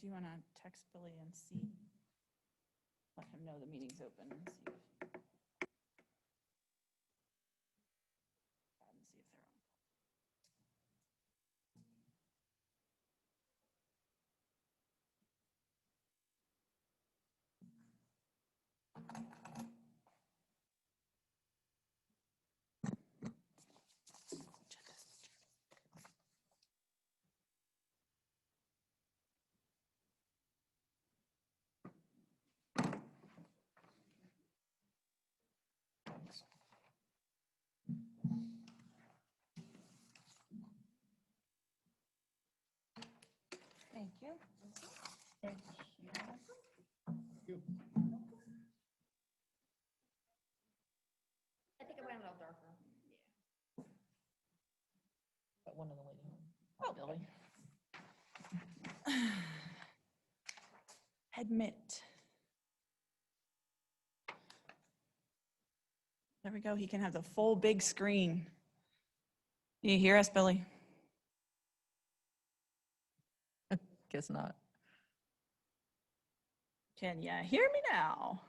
do want to text Billy and see, let him know the meeting's open and see if. And see if they're on. Thank you. Thank you. I think I went a little darker. Got one of the lady. Oh. Billy. Admit. There we go. He can have the full big screen. You hear us, Billy? Guess not. Can you hear me now?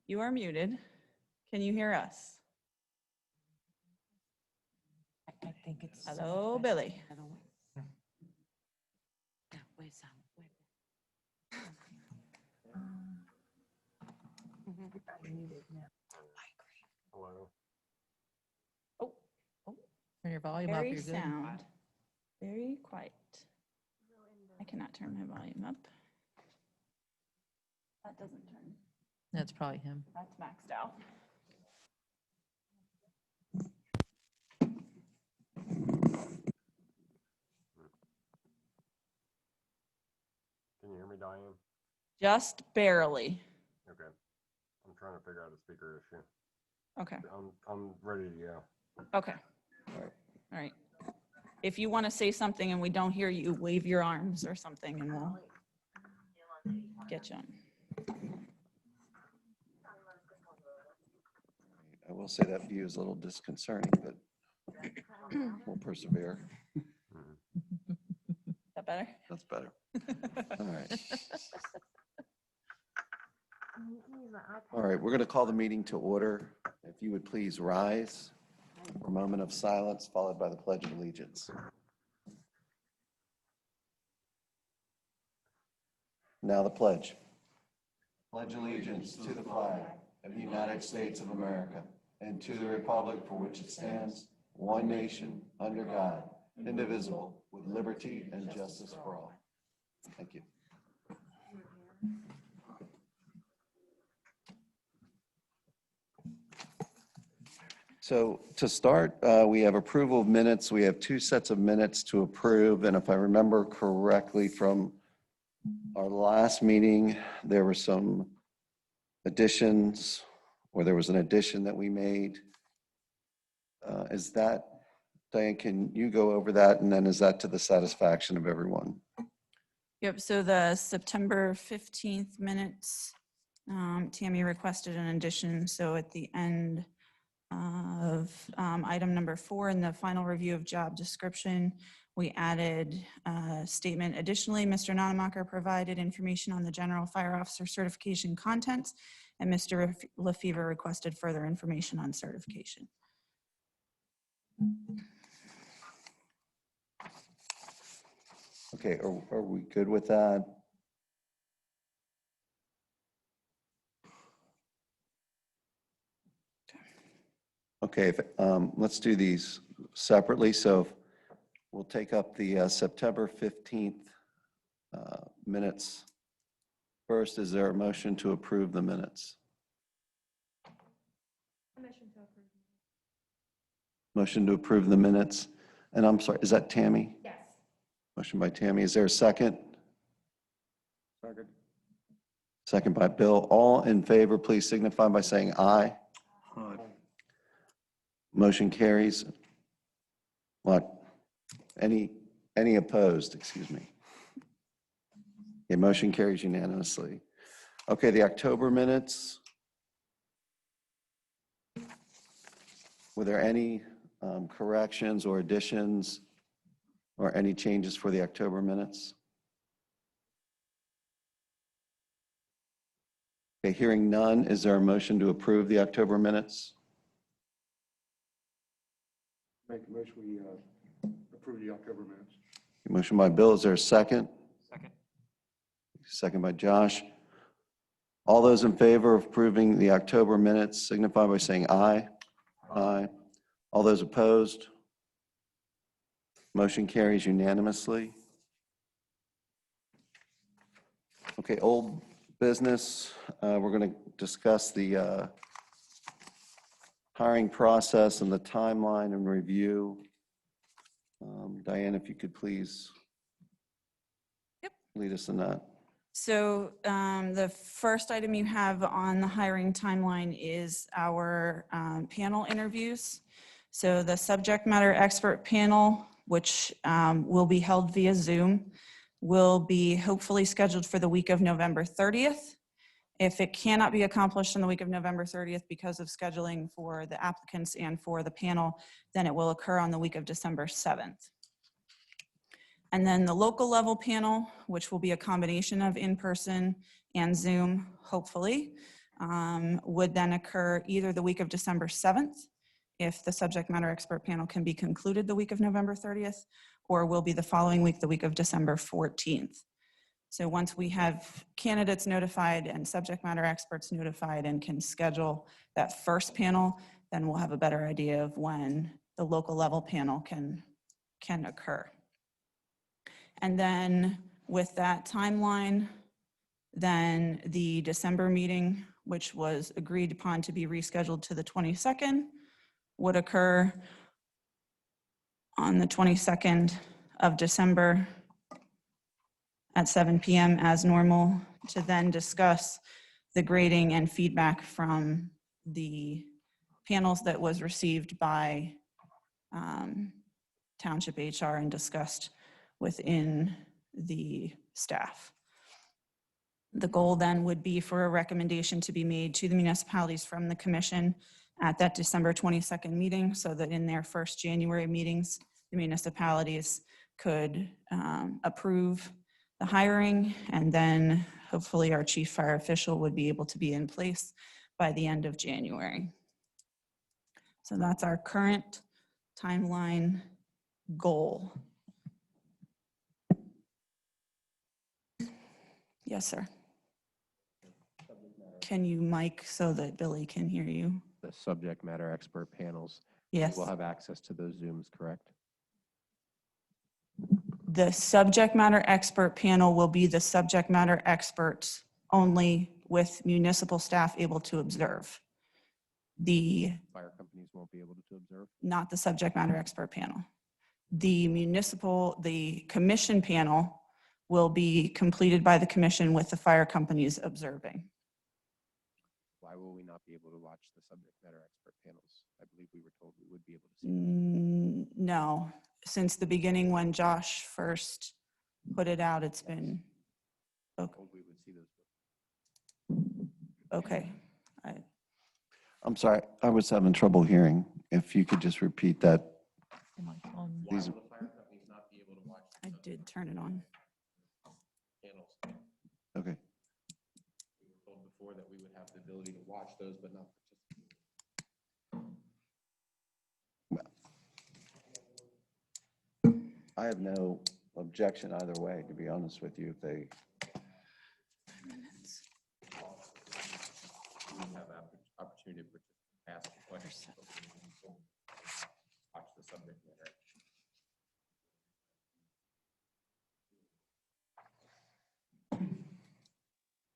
You are muted. Can you hear us? I think it's. Hello, Billy. Hello. Oh, Turn your volume up. very You're good. sound. Very quiet. I cannot turn my volume up. That doesn't turn. That's probably him. That's maxed out. Can you hear me, Diane? Just barely. Okay. I'm trying to figure out a speaker issue. Okay. I'm ready to go. Okay. All right. If you want to say something and we don't hear you, wave your arms or something and we'll get you on. I will say that view is a little disconcerting, but we'll persevere. Is that better? That's better. All right. All right, we're going to call the meeting to order. If you would please rise for a moment of silence, followed by the Pledge of Allegiance. Now the pledge. Pledge allegiance to the flag of the United States of America and to the republic for which it stands, one nation, under God, indivisible, with liberty and justice for all. Thank you. So to start, we have approval of minutes. We have two sets of minutes to approve. And if I remember correctly from our last meeting, there were some additions, or there was an addition that we made. Is that, Diane, can you go over that? And then is that to the satisfaction of everyone? Yep, so the September 15th minutes, Tammy requested an addition. So at the end of item number 4 in the final review of job description, we added a statement. Additionally, Mr. Nonamacher provided information on the general fire officer certification contents, and Mr. Lefevre requested further information on certification. Okay, are we good with that? Okay, let's do these separately. So we'll take up the September 15th minutes. First, is there a motion to approve the minutes? Motion to approve the minutes. And I'm sorry, is that Tammy? Yes. Motion by Tammy. Is there a second? Second. Second by Bill. All in favor, please signify by saying aye. Aye. Motion carries. What? Any opposed? Excuse me. Okay, motion carries unanimously. Okay, the October minutes. Were there any corrections or additions or any changes for the October minutes? Okay, hearing none, is there a motion to approve the October minutes? Make a motion, we approve the October minutes. Motion by Bill, is there a second? Second. Second by Josh. All those in favor of approving the October minutes signify by saying aye. Aye. All those opposed? Motion carries unanimously. Okay, old business, we're going to discuss the hiring process and the timeline and review. Diane, if you could please Yep. lead us in that. So the first item you have on the hiring timeline is our panel interviews. So the subject matter expert panel, which will be held via Zoom, will be hopefully scheduled for the week of November 30th. If it cannot be accomplished in the week of November 30th because of scheduling for the applicants and for the panel, then it will occur on the week of December 7th. And then the local level panel, which will be a combination of in-person and Zoom, hopefully, would then occur either the week of December 7th, if the subject matter expert panel can be concluded the week of November 30th, or will be the following week, the week of December 14th. So once we have candidates notified and subject matter experts notified and can schedule that first panel, then we'll have a better idea of when the local level panel can occur. And then with that timeline, then the December meeting, which was agreed upon to be rescheduled to the 22nd, would occur on the 22nd of December at 7 p.m. as normal, to then discuss the grading and feedback from the panels that was received by Township HR and discussed within the staff. The goal then would be for a recommendation to be made to the municipalities from the commission at that December 22nd meeting, so that in their first January meetings, the municipalities could approve the hiring, and then hopefully our chief fire official would be able to be in place by the end of January. So that's our current timeline goal. Yes, sir. Can you mic so that Billy can hear you? The subject matter expert panels. Yes. We'll have access to those Zooms, correct? The subject matter expert panel will be the subject matter experts only, with municipal staff able to observe. Fire companies won't be able to observe. Not the subject matter expert panel. The commission panel will be completed by the commission with the fire companies observing. Why will we not be able to watch the subject matter expert panels? I believe we were told we would be able to see. No, since the beginning when Josh first put it out, it's been, Told we would see those. okay. I'm sorry, I was having trouble hearing. If you could just repeat that. Why These- will the fire companies not be able to watch I did turn it on. panels? Okay. We were told before that we would have the ability to watch those, but not participate. I have no objection either way, to be honest with you, if they, We have opportunity to ask questions. Watch the subject matter.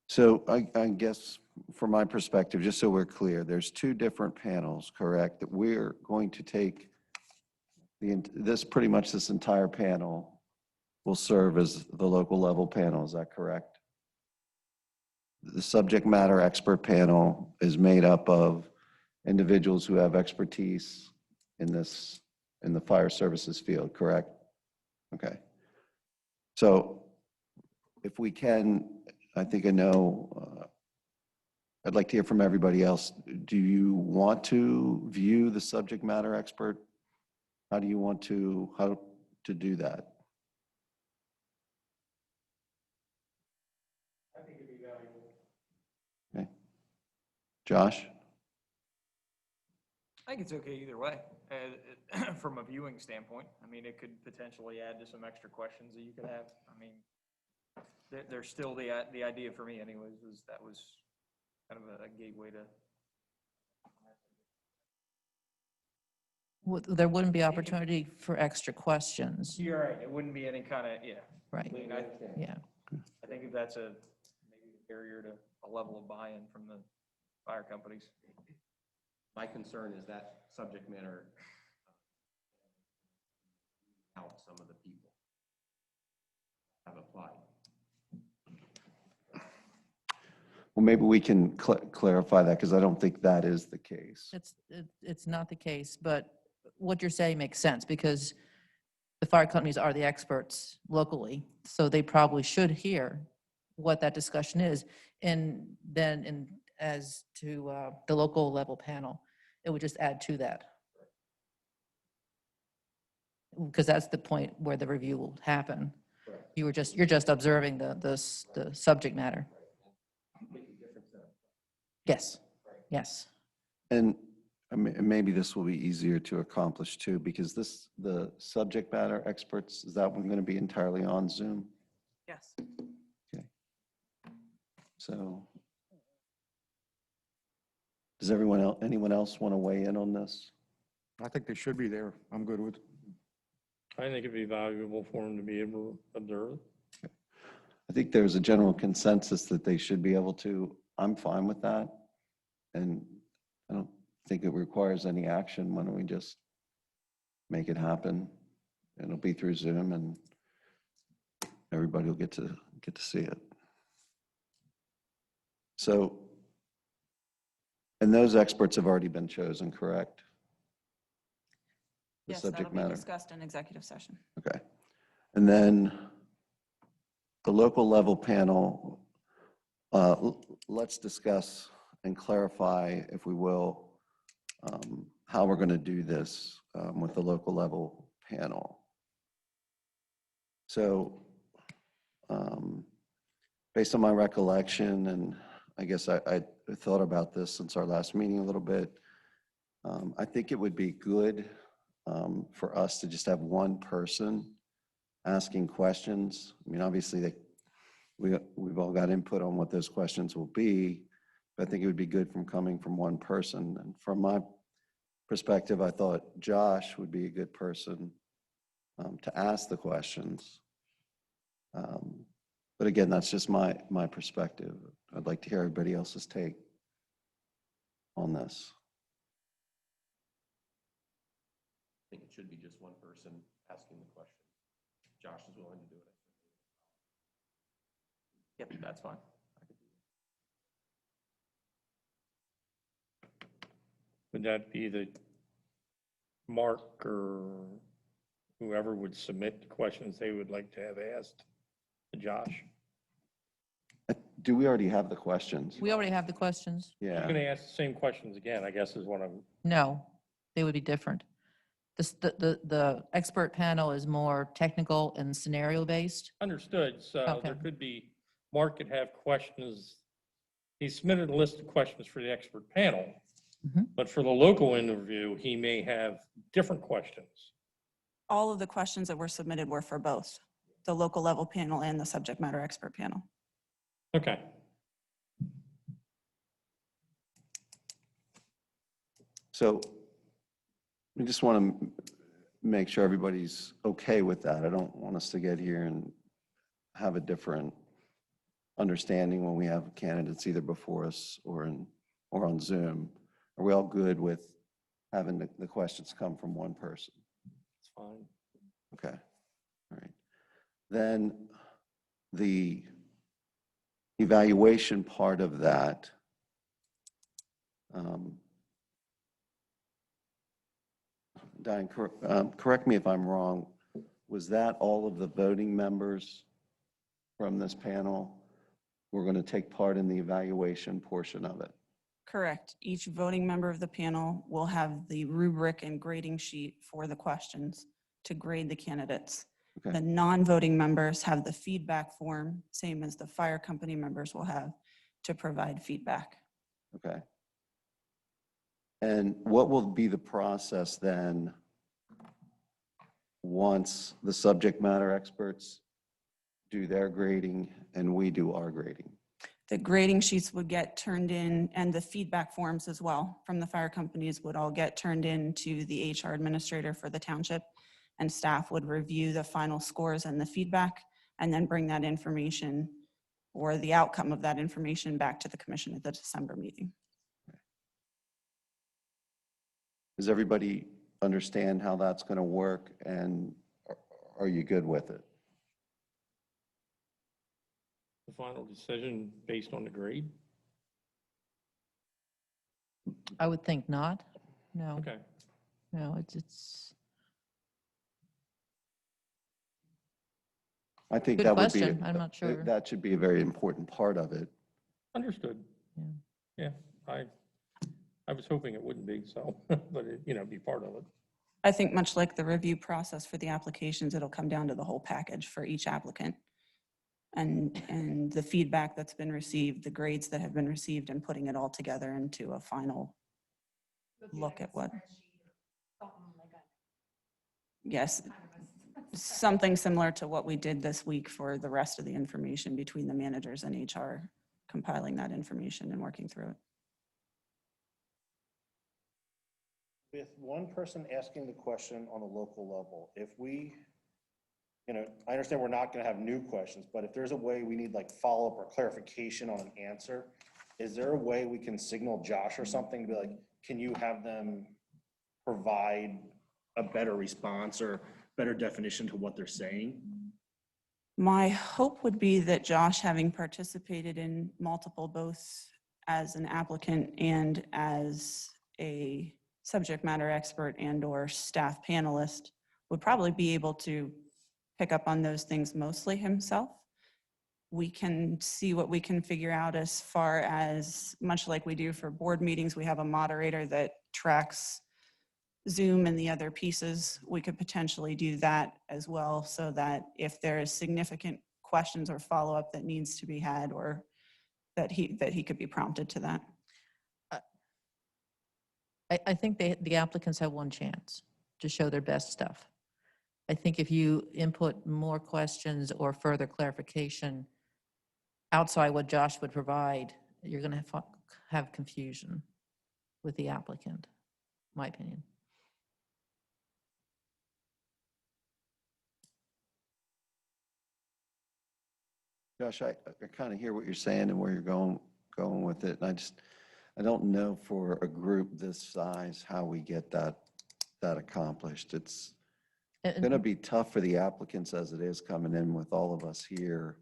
so I guess from my perspective, just so we're clear, there's two different panels, correct? That we're going to take pretty much this entire panel will serve as the local level panel, is that correct? The subject matter expert panel is made up of individuals who have expertise in the fire services field, correct? Okay. So if we can, I think I know I'd like to hear from everybody else. Do you want to view the subject matter expert? How do you want how to do that? Okay. Josh? I think it's okay either way, from a viewing standpoint. I mean, it could potentially add to some extra questions that you could have. I mean, there's still the idea for me anyways, was that was kind of a gateway to. There wouldn't be opportunity for extra questions, You're right, it wouldn't be any kind of, yeah. right? I mean, I Yeah. I think that's maybe a barrier to a level of buy-in from the fire companies. My concern is that subject matter out some of the people have applied. Well, maybe we can clarify that because I don't think that is the case. It's not the case, but what you're saying makes sense because the fire companies are the experts locally, so they probably should hear what that discussion is. And then as to the local level panel, it would just add to that. Because that's the point where the review will happen. You're just observing the subject matter. Yes, yes. And maybe this will be easier to accomplish too, because the subject matter experts, is that one going to be entirely on Zoom? Yes. Okay. So does anyone else want to weigh in on this? I think they should be there. I'm good with it. I think it'd be valuable for them to be able to observe. I think there's a general consensus that they should be able to. I'm fine with that. And I don't think it requires any action. Why don't we just make it happen? It'll be through Zoom and everybody will get to see it. So, and those experts have already been chosen, correct? The Yes, that'll subject be matter. discussed in executive session. Okay. And then the local level panel, let's discuss and clarify, if we will, how we're going to do this with the local level panel. So based on my recollection, and I guess I thought about this since our last meeting a little bit, I think it would be good for us to just have one person asking questions. I mean, obviously, we've all got input on what those questions will be, but I think it would be good coming from one person. And from my perspective, I thought Josh would be a good person to ask the questions. But again, that's just my perspective. I'd like to hear everybody else's take on this. I think it should be just one person asking the question. Josh is willing to do it. Yep, that's fine. Would that be the Mark or whoever would submit the questions they would like to have asked to Josh? Do we already have the questions? We already have the questions. I'm Yeah. going to ask the same questions again, I guess is what I'm, No, they would be different. The expert panel is more technical and scenario-based. understood. So Okay. there could be, Mark could have questions. He submitted a list of questions for the expert panel, Mhm. but for the local interview, he may have different questions. All of the questions that were submitted were for both the local level panel and the subject matter expert panel. Okay. So we just want to make sure everybody's okay with that. I don't want us to get here and have a different understanding when we have candidates either before us or on Zoom. Are we all good with having the questions come from one person? It's fine. Okay, all right. Then the evaluation part of that, Diane, correct me if I'm wrong, was that all of the voting members from this panel? we're going to take part in the evaluation portion of it. Correct. Each voting member of the panel will have the rubric and grading sheet for the questions to grade the candidates. Okay. The non-voting members have the feedback form, same as the fire company members will have, to provide feedback. Okay. And what will be the process then once the subject matter experts do their grading and we do our grading? The grading sheets would get turned in, and the feedback forms as well from the fire companies would all get turned in to the HR administrator for the township, and staff would review the final scores and the feedback, and then bring that information or the outcome of that information back to the commission at the December meeting. Does everybody understand how that's going to work, and are you good with it? The final decision based on the grade? I would think not. No, Okay. no, it's I think Good that would be, question. I'm not sure. that should be a very important part of it. Understood. Yeah. Yeah, I was hoping it wouldn't be so, but it, be part of it. I think much like the review process for the applications, it'll come down to the whole package for each applicant. And the feedback that's been received, the grades that have been received, and putting it all together into a final look at what. Yes, something similar to what we did this week for the rest of the information between the managers and HR, compiling that information and working through it. With one person asking the question on a local level, if we, I understand we're not going to have new questions, but if there's a way we need like follow-up or clarification on an answer, is there a way we can signal Josh or something to be like, can you have them provide a better response or better definition to what they're saying? My hope would be that Josh, having participated in multiple, both as an applicant and as a subject matter expert and or staff panelist, would probably be able to pick up on those things mostly himself. We can see what we can figure out as far as, much like we do for board meetings, we have a moderator that tracks Zoom and the other pieces. We could potentially do that as well, so that if there is significant questions or follow-up that needs to be had, or that he could be prompted to that. I think the applicants have one chance to show their best stuff. I think if you input more questions or further clarification outside what Josh would provide, you're going to have confusion with the applicant, my opinion. Josh, I kind of hear what you're saying and where you're going with it. And I don't know for a group this size how we get that accomplished. It's going to be tough for the applicants as it is coming in with all of us here.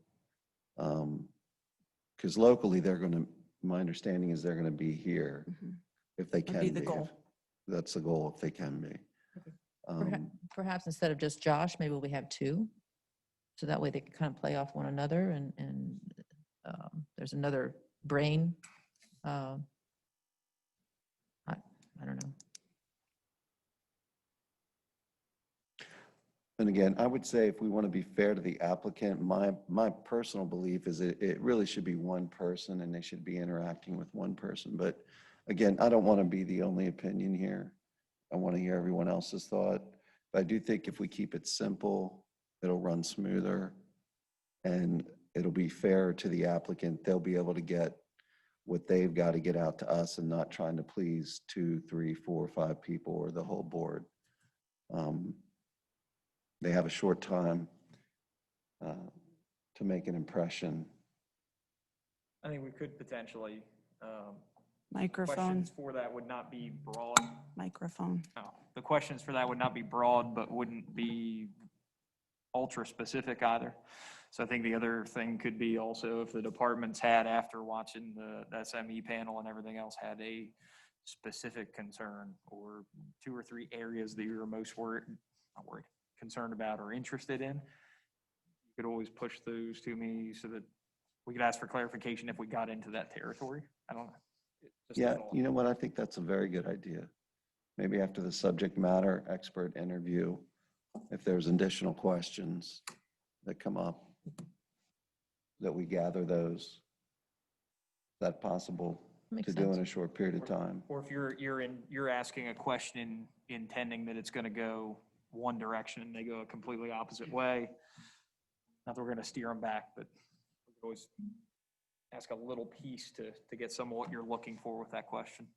Because locally, my understanding is they're going to be here if they can Would be be. the goal. That's the goal, if they can be. Perhaps instead of just Josh, maybe we have two. So that way they can kind of play off one another, and there's another brain. I don't know. And again, I would say if we want to be fair to the applicant, my personal belief is it really should be one person and they should be interacting with one person. But again, I don't want to be the only opinion here. I want to hear everyone else's thought. But I do think if we keep it simple, it'll run smoother and it'll be fair to the applicant. They'll be able to get what they've got to get out to us and not trying to please 2, 3, 4, 5 people or the whole board. They have a short time to make an impression. I think we could potentially, Microphone, questions for that would not be broad. microphone. Oh, the questions for that would not be broad, but wouldn't be ultra specific either. So I think the other thing could be also if the departments had, after watching the SME panel and everything else, had a specific concern or 2 or 3 areas that you're most concerned about or interested in, you could always push those to me so that we could ask for clarification if we got into that territory. I don't know. Just a Yeah, thought. you know what? I think that's a very good idea. Maybe after the subject matter expert interview, if there's additional questions that come up, that we gather those. Is that possible Makes to do in sense. a short period of time? Or if you're asking a question intending that it's gonna go one direction and they go a completely opposite way, not that we're gonna steer them back, but we could always ask a little piece to get some of what you're looking for with that question.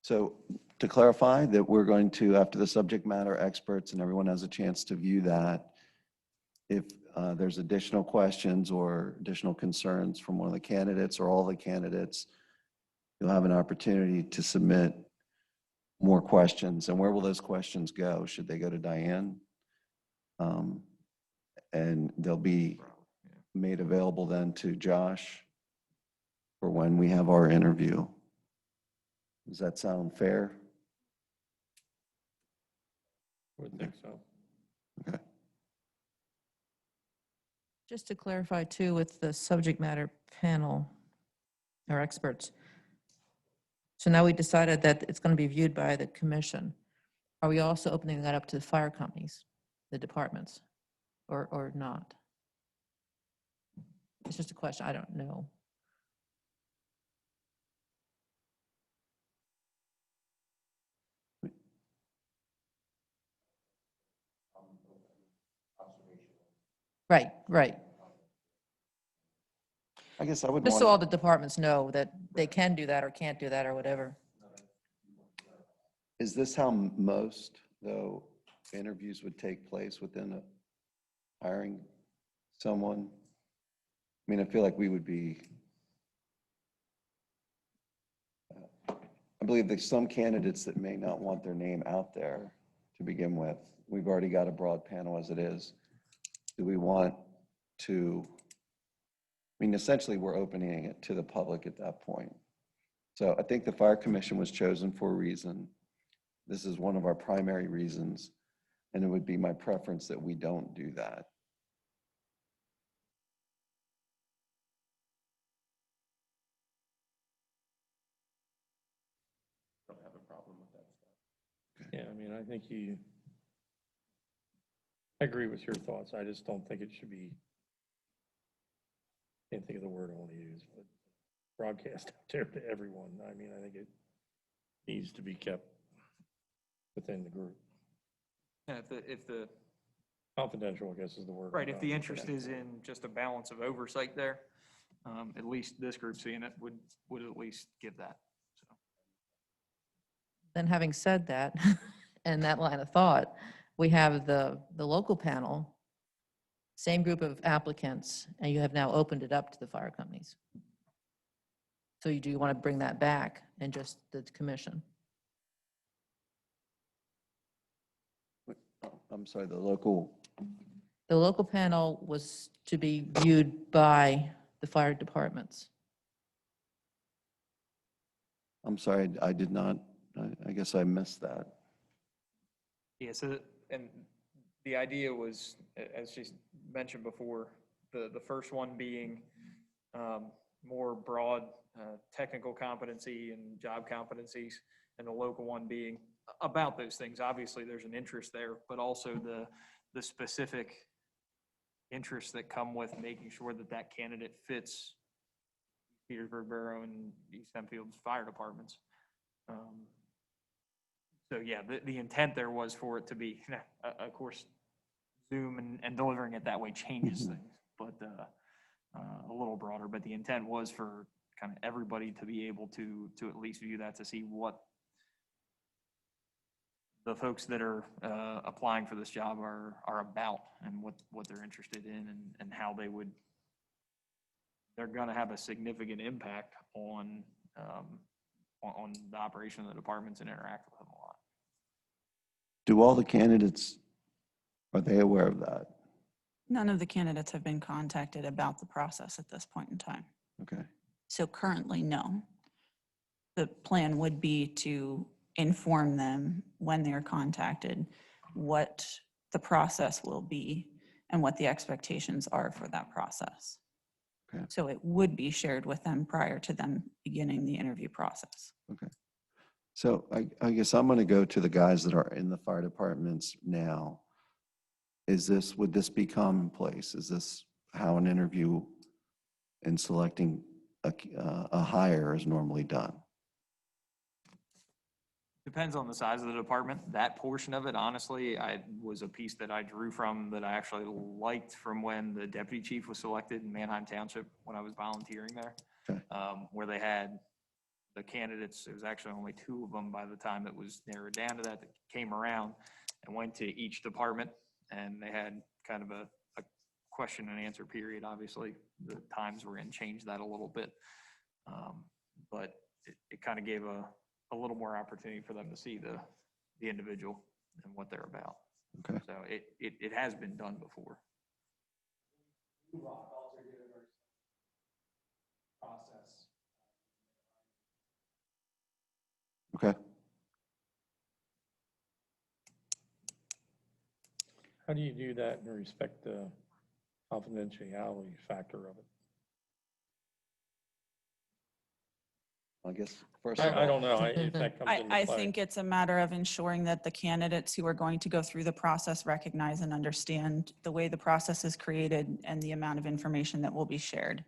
So to clarify that we're going to, after the subject matter experts and everyone has a chance to view that, if there's additional questions or additional concerns from one of the candidates or all the candidates, you'll have an opportunity to submit more questions. And where will those questions go? Should they go to Diane? And they'll be made available then to Josh for when we have our interview. Does that sound fair? I would think so. Okay. Just to clarify too, with the subject matter panel, or experts. So now we decided that it's going to be viewed by the commission. Are we also opening that up to the fire companies, the departments, or not? It's just a question, I don't know. Right, right. I guess I would Just so all want, the departments know that they can do that or can't do that or whatever. is this how most, though, interviews would take place within hiring someone? I mean, I feel like we would be, I believe there's some candidates that may not want their name out there to begin with. We've already got a broad panel as it is. Do we want to, I mean, essentially, we're opening it to the public at that point. So I think the Fire Commission was chosen for a reason. This is one of our primary reasons, and it would be my preference that we don't do that. Yeah, I mean, I think I agree with your thoughts. I just don't think it should be, can't think of the word I want to use, but broadcast out there to everyone. I mean, I think it needs to be kept within the group. And if the, Confidential, I guess is the word. right, if the I'm interest looking is for. in just a balance of oversight there, at least this group seeing it would at least give that, so. Then having said that, and that line of thought, we have the local panel, same group of applicants, and you have now opened it up to the fire companies. So do you want to bring that back and just the commission? I'm sorry, the local, The local panel was to be viewed by the fire departments. I'm sorry, I did not, I guess I missed that. Yeah, so, and the idea was, as she mentioned before, the first one being more broad technical competency and job competencies, and the local one being about those things. Obviously, there's an interest there, but also the specific interests that come with making sure that that candidate fits Petersburg Borough and East Hempfield's fire departments. So yeah, the intent there was for it to be, of course, Zoom and delivering it that way changes things, but a little broader. But the intent was for kind of everybody to be able to at least view that, to see what the folks that are applying for this job are about, and what they're interested in, and how they're going to have a significant impact on the operation of the departments and interact with them a lot. Do all the candidates, are they aware of that? None of the candidates have been contacted about the process at this point in time. Okay. So currently, no. the plan would be to inform them when they're contacted what the process will be and what the expectations are for that process. Okay. So it would be shared with them prior to them beginning the interview process. So I guess I'm going to go to the guys that are in the fire departments now. Would this be commonplace? Is this how an interview in selecting a hire is normally done? Depends on the size of the department. That portion of it, honestly, was a piece that I drew from that I actually liked from when the deputy chief was selected in Manheim Township when I was volunteering there. Okay. Where they had the candidates, it was actually only 2 of them by the time it was narrowed down to that came around and went to each department, and they had kind of a question and answer period. Obviously, the times were in, changed that a little bit. But it kind of gave a little more opportunity for them to see the individual and what they're about. Okay. So it has been done before. Okay. How do you do that in respect to confidentiality factor of it? I guess first of I all, don't know if that comes into play. I think it's a matter of ensuring that the candidates who are going to go through the process recognize and understand the way the process is created and the amount of information that will be shared.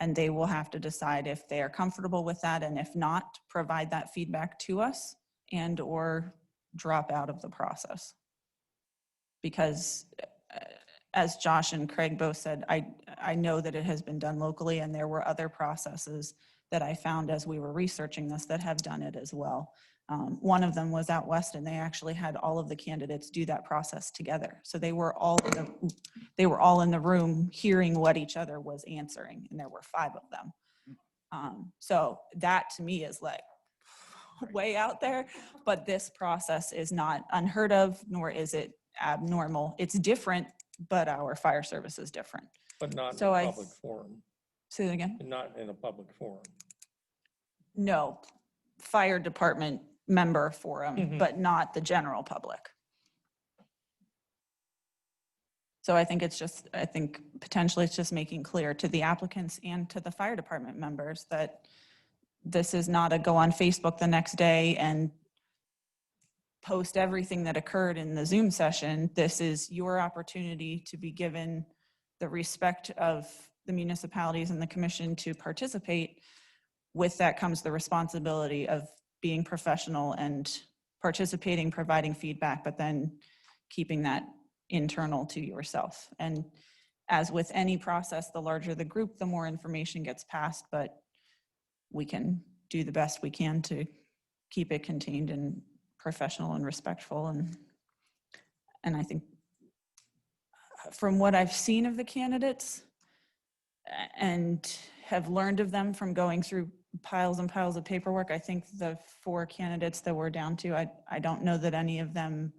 And they will have to decide if they are comfortable with that, and if not, provide that feedback to us and or drop out of the process. Because as Josh and Craig both said, I know that it has been done locally, and there were other processes that I found as we were researching this that have done it as well. One of them was out west, and they actually had all of the candidates do that process together. So they were all in the room hearing what each other was answering, and there were 5 of them. So that to me is like way out there, but this process is not unheard of, nor is it abnormal. It's different, but our fire service is different. But not in So a public forum, Say that again? not in a public forum. No, fire department member forum, Mhm. but not the general public. So I think potentially it's just making clear to the applicants and to the fire department members that this is not a go on Facebook the next day and post everything that occurred in the Zoom session. This is your opportunity to be given the respect of the municipalities and the commission to participate. With that comes the responsibility of being professional and participating, providing feedback, but then keeping that internal to yourself. And as with any process, the larger the group, the more information gets passed, but we can do the best we can to keep it contained and professional and respectful. And I think from what I've seen of the candidates and have learned of them from going through piles and piles of paperwork, I think the 4 candidates that we're down to, I don't know that any of them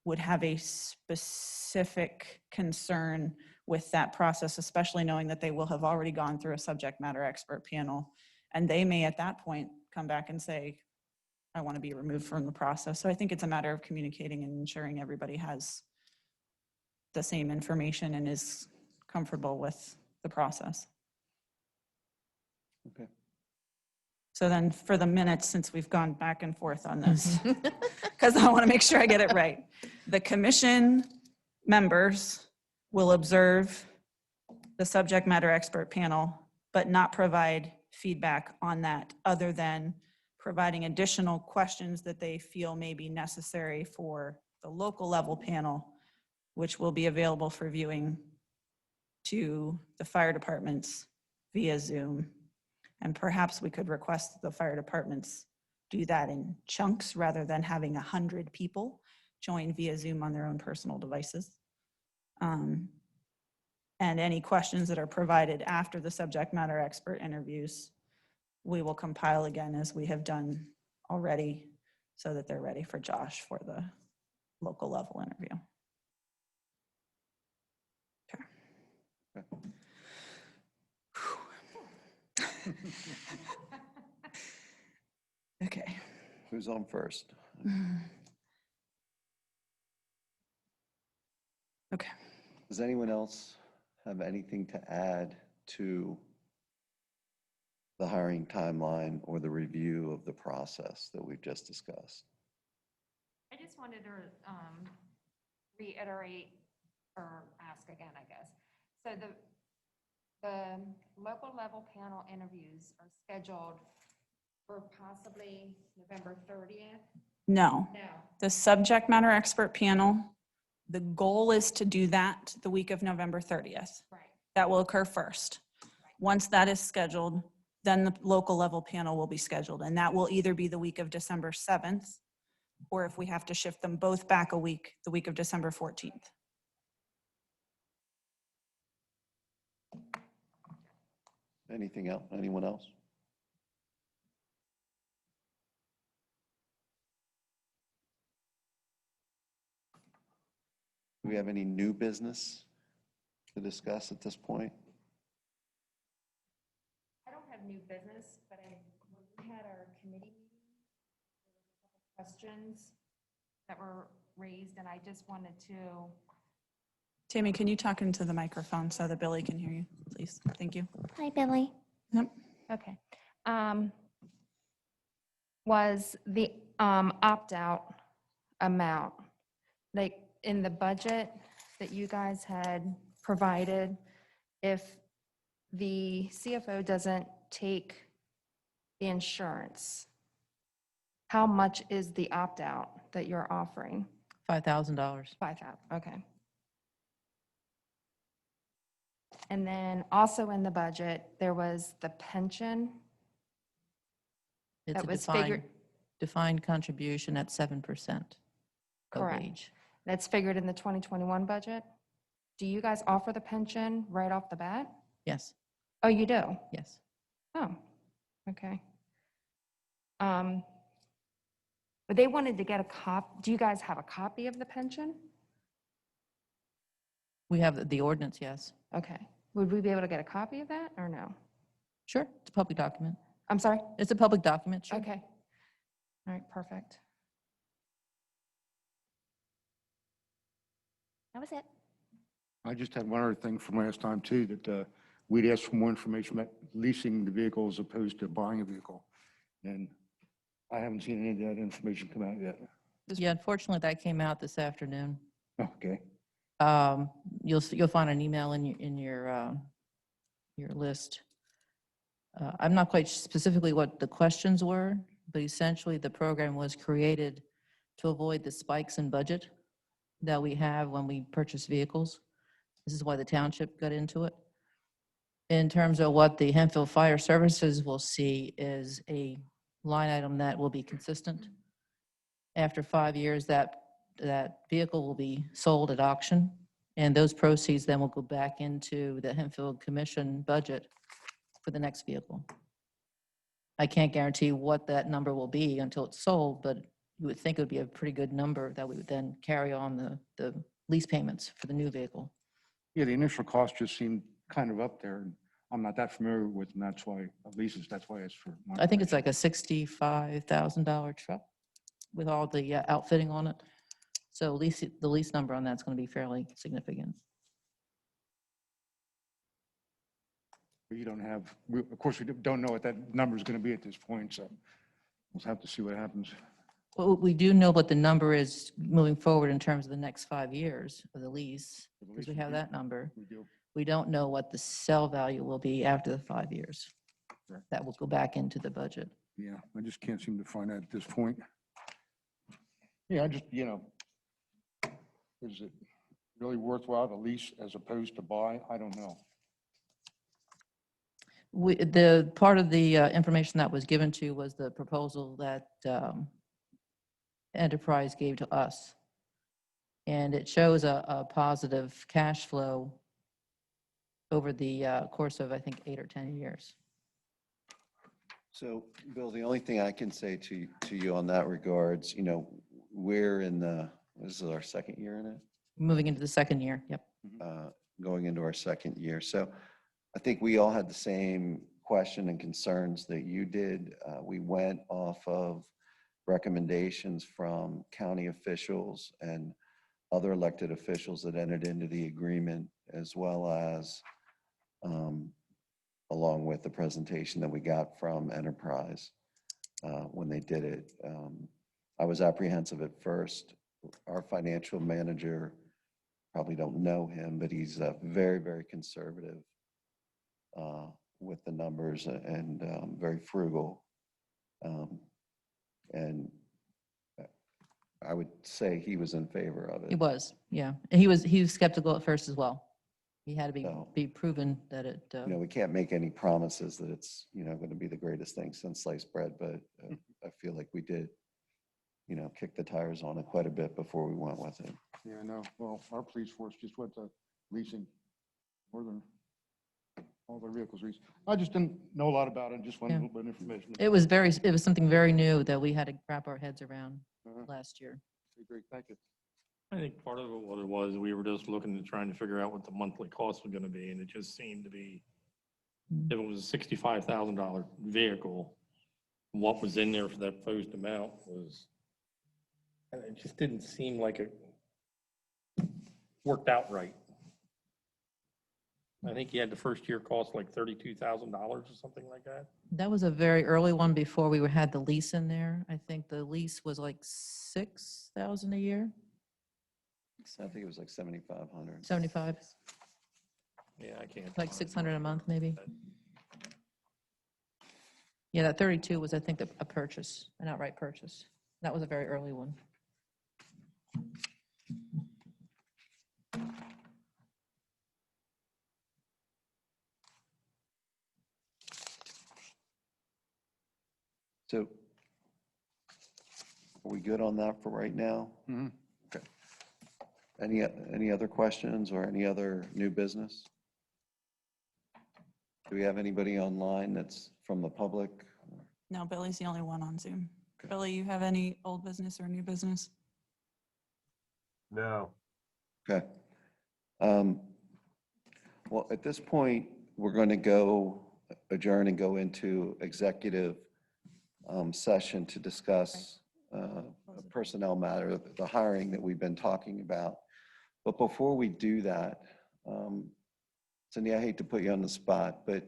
would have a specific concern with that process, especially knowing that they will have already gone through a subject matter expert panel. And they may at that point come back and say, I want to be removed from the process. So I think it's a matter of communicating and ensuring everybody has the same information and is comfortable with the process. Okay. So then for the minutes, since we've gone back and forth on this, because I want to make sure I get it right. The commission members will observe the subject matter expert panel, but not provide feedback on that other than providing additional questions that they feel may be necessary for the local level panel, which will be available for viewing to the fire departments via Zoom. And perhaps we could request the fire departments do that in chunks rather than having 100 people join via Zoom on their own personal devices. And any questions that are provided after the subject matter expert interviews, we will compile again as we have done already so that they're ready for Josh for the local level interview. Okay. Okay. Who's on first? Okay. Does anyone else have anything to add to the hiring timeline or the review of the process that we've just discussed? I just wanted to reiterate or ask again, I guess. So the local level panel interviews are scheduled for possibly November 30th? No, No. the subject matter expert panel, the goal is to do that the week of November 30th. Right. That will occur first. Once that is scheduled, then the local level panel will be scheduled, and that will either be the week of December 7th, or if we have to shift them both back a week, the week of December 14th. Anything else? Anyone else? Do we have any new business to discuss at this point? I don't have new business, but when we had our committee meeting, there was a couple questions that were raised, and I just wanted to, Tammy, can you talk into the microphone so that Billy can hear you, please? Thank you. Hi, Billy. Yep. okay. Was the opt-out amount, like in the budget that you guys had provided, if the CFO doesn't take the insurance, how much is the opt-out that you're offering? $5,000. 5,000, okay. And then also in the budget, there was the pension. It's That a was figured- defined contribution at 7% of Correct. wage. That's figured in the 2021 budget. Do you guys offer the pension right off the bat? Yes, Oh, you do? yes. Oh, okay. But they wanted to get a do you guys have a copy of the pension? We have the ordinance, yes. Okay. Would we be able to get a copy of that or no? Sure, it's a public document. I'm sorry? It's a public document, sure. Okay. All right, perfect. That was it. I just had one other thing from last time too, that we'd asked for more information about leasing the vehicle as opposed to buying a vehicle. And I haven't seen any of that information come out yet. Yeah, unfortunately, that came out this afternoon. Okay. You'll find an email in your list. I'm not quite specifically what the questions were, but essentially the program was created to avoid the spikes in budget that we have when we purchase vehicles. This is why the township got into it. In terms of what the Hempfield Fire Services will see is a line item that will be consistent. After 5 years, that vehicle will be sold at auction, and those proceeds then will go back into the Hempfield Commission budget for the next vehicle. I can't guarantee what that number will be until it's sold, but you would think it would be a pretty good number that we would then carry on the lease payments for the new vehicle. Yeah, the initial cost just seemed kind of up there. And I'm not that familiar with them. That's why leases, that's why it's for. I think it's like a $65,000 truck with all the outfitting on it. So the lease number on that's going to be fairly significant. You don't have, of course, we don't know what that number is going to be at this point, so we'll have to see what happens. Well, we do know what the number is moving forward in terms of the next 5 years of the lease, For the because lease, we have that number. We do. We don't know what the sell value will be after the 5 years. Correct. That will go back into the budget. Yeah, I just can't seem to find that at this point. Yeah, I just, is it really worthwhile to lease as opposed to buy? I don't know. The part of the information that was given to you was the proposal that Enterprise gave to us. And it shows a positive cash flow over the course of, I think, 8 or 10 years. So, Bill, the only thing I can say to you on that regards, we're in this is our second year in it, Moving into the second year, yep. going into our second year. So I think we all had the same question and concerns that you did. We went off of recommendations from county officials and other elected officials that entered into the agreement, as well as along with the presentation that we got from Enterprise when they did it. I was apprehensive at first. Our financial manager, probably don't know him, but he's very, very conservative with the numbers and very frugal. And I would say he was in favor of it. He was, yeah. And he was skeptical at first as well. He had to So- be proven that it, You know, we can't make any promises that it's, you know, going to be the greatest thing since sliced bread, but I feel like we did, you know, kick the tires on it quite a bit before we went with it. Yeah, I know. Well, our police force just went to leasing more than all their vehicles leased. I just didn't know a lot about it, just wanted a Yeah. little bit of information. it was something very new that we had to wrap our heads around Uh-huh. last year. Okay, great, thank you. I think part of it, what it was, we were just looking and trying to figure out what the monthly cost was gonna be, and it just seemed to be, if it was a $65,000 vehicle, what was in there for that proposed amount was, and it just didn't seem like it worked out right. I think he had the first year cost like $32,000 or something like that. That was a very early one before we had the lease in there. I think the lease was like 6,000 a year, So I think it was like 7,500. 75, Yeah, I can't. like find it. 600 a month maybe. Yeah, that 32 was, I think, a purchase, an outright purchase. That was a very early one. So are we good on that for right now? Mhm. Okay. Any other questions or any other new business? Do we have anybody online that's from the public? No, Billy's the only one on Zoom. Okay. Billy, you have any old business or new business? No. Okay. Well, at this point, we're going to go adjourn and go into executive session to discuss a personnel matter, the hiring that we've been talking about. But before we do that, Cindy, I hate to put you on the spot, but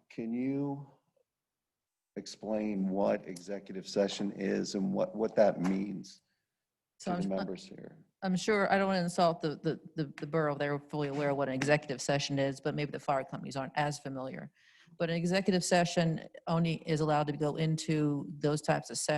can you explain what executive session is and what that means So to the I'm- members here? I'm sure, I don't want to insult the borough, they're fully aware of what an executive session is, but maybe the fire companies aren't as familiar. But an executive session only is allowed to go into those types of sessions